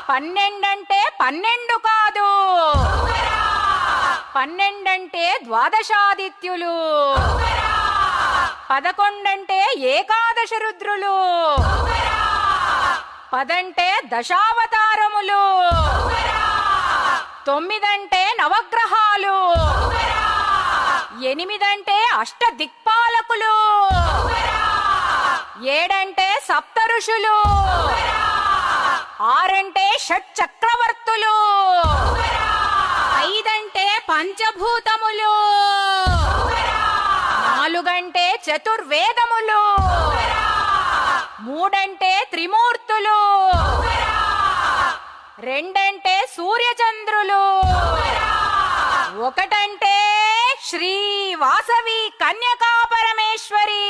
12 12 కాదు, 12 ద్వాదశాదిత్యులు, 11 ఏకాదశ రుద్రులు, 10 దశావతారములు, 9 నవగ్రహాలు, 8 అష్ట దిక్పాలకులు, 7 సప్త ఋషులు, 6 షట్ చక్రవర్తులు, 5 పంచభూతములు, 4 చతుర్వేదములు, 3 త్రిమూర్తులు, 2 సూర్యచంద్రులు, 1 శ్రీ వాసవి కన్యకా పరమేశ్వరి.